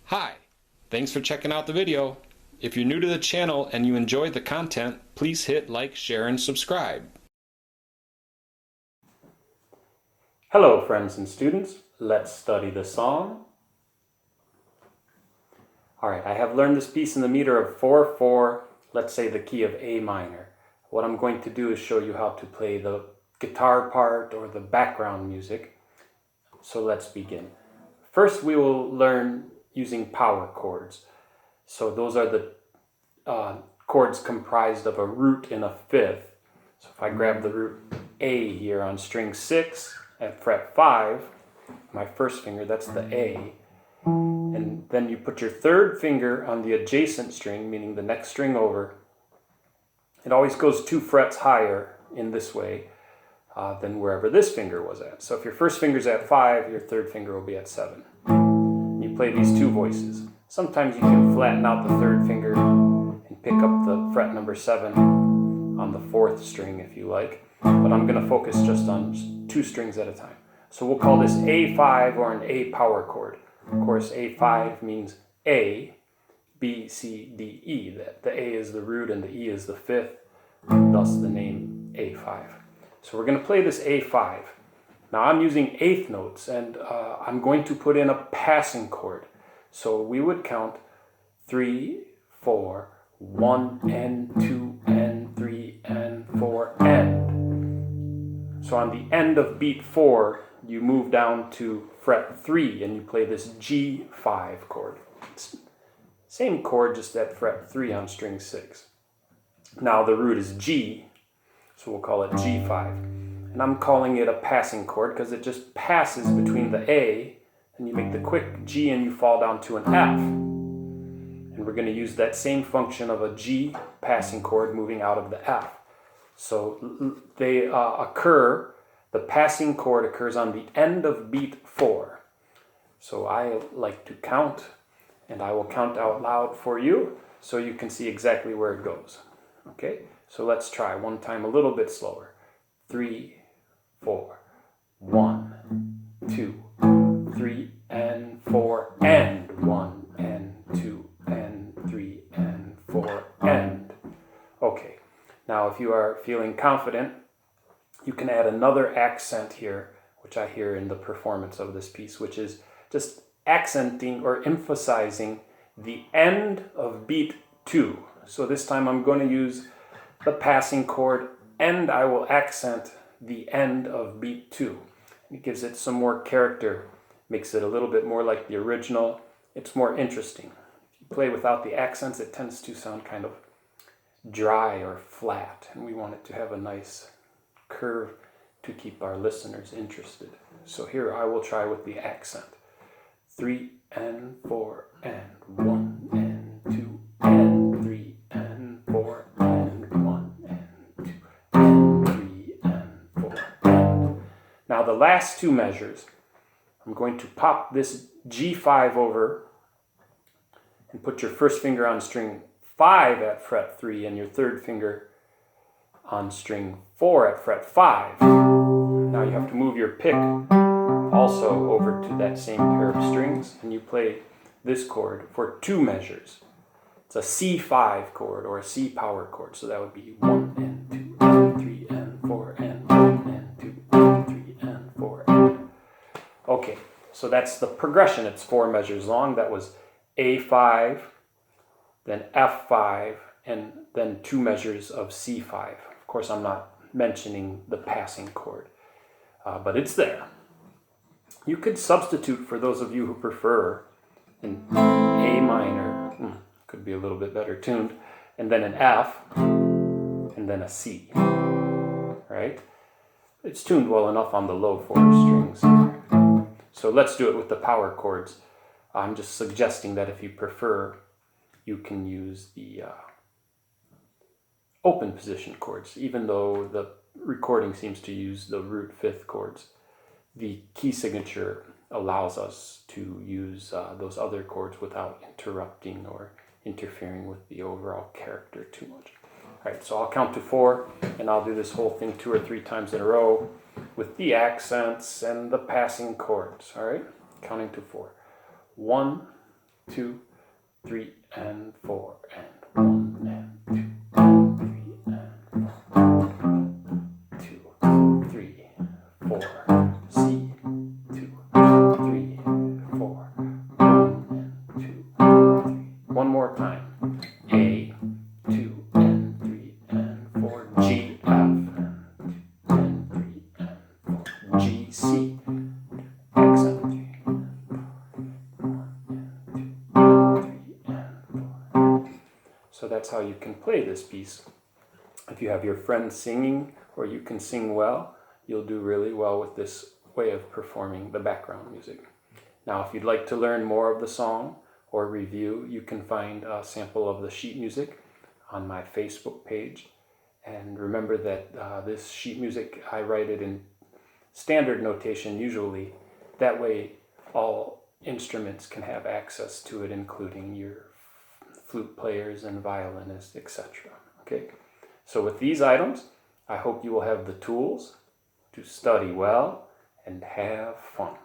Hi, thanks for checking out the video. If you're new to the channel and you enjoy the content, please hit like, share, and subscribe. Hello friends and students, let's study the song. Alright, I have learned this piece in the meter of 4/4, let's say the key of A minor. What I'm going to do is show you how to play the guitar part or the background music. So let's begin. First we will learn using power chords. So those are the chords comprised of a root and a fifth. So if I grab the root A here on string 6 at fret 5, my first finger, that's the A. And then you put your third finger on the adjacent string, meaning the next string over. It always goes 2 frets higher in this way than wherever this finger was at. So if your first finger's at 5, your third finger will be at 7. You play these 2 voices. Sometimes you can flatten out the third finger and pick up the fret number 7 on the 4th string if you like. But I'm going to focus just on 2 strings at a time. So we'll call this A5 or an A power chord. Of course, A5 means A, B, C, D, E. The A is the root and the E is the fifth, thus the name A5. So we're going to play this A5. Now I'm using eighth notes and I'm going to put in a passing chord. So we would count 3, 4, 1 and 2 and 3 and 4 and. So on the end of beat 4, you move down to fret 3 and you play this G5 chord. Same chord, just at fret 3 on string 6. Now the root is G, so we'll call it G5. And I'm calling it a passing chord because it just passes between the A, and you make the quick G and you fall down to an F. And we're going to use that same function of a G passing chord moving out of the F. So they the passing chord occurs on the end of beat 4. So I like to count, and I will count out loud for you so you can see exactly where it goes. Okay, so let's try one time a little bit slower. 3, 4, 1, 2, 3 and 4 and 1 and 2 and 3 and 4 and. Okay, now if you are feeling confident, you can add another accent here, which I hear in the performance of this piece, which is just accenting or emphasizing the end of beat 2. So this time I'm going to use the passing chord and I will accent the end of beat 2. It gives it some more character, makes it a little bit more like the original. It's more interesting. If you play without the accents, it tends to sound kind of dry or flat, and we want it to have a nice curve to keep our listeners interested. So here I will try with the accent. 3 and 4 and 1 and 2 and 3 and 4 and 1 and 2 and 3 and 4 and. Now the last 2 measures, I'm going to pop this G5 over and put your first finger on string 5 at fret 3 and your third finger on string 4 at fret 5. Now you have to move your pick also over to that same pair of strings and you play this chord for 2 measures. It's a C5 chord or a C power chord, so that would be 1 and 2 and 3 and 4 and 1 and 2 and 3 and 4 and. Okay, so that's the progression. It's 4 measures long. That was A5, then F5, and then 2 measures of C5. Of course, I'm not mentioning the passing chord, but it's there. You could substitute, for those of you who prefer, an A minor, could be a little bit better tuned, and then an F, and then a C, right? It's tuned well enough on the low 4 strings. So let's do it with the power chords. I'm just suggesting that if you prefer, you can use the open position chords, even though the recording seems to use the root 5th chords. The key signature allows us to use those other chords without interrupting or interfering with the overall character too much. All right, so I'll count to 4, and I'll do this whole thing 2 or 3 times in a row with the accents and the passing chords. All right, counting to 4. 1, 2, 3, and 4, and 1, and 2, 3, and 4, 2, 3, 4, C, 2, 3, 4, 1, and 2, 3. One more time. A, 2, and 3, and 4, G, F, and 3, and 4, G, C, accent 3, 1, and 2, 3, and 4. So that's how you can play this piece. If you have your friends singing, or you can sing well, you'll do really well with this way of performing the background music. Now, if you'd like to learn more of the song or review, you can find a sample of the sheet music on my Facebook page. And remember that this sheet music, I write it in standard notation usually. That way all instruments can have access to it, including your flute players and violinists, etc. Okay? So with these items, I hope you will have the tools to study well and have fun.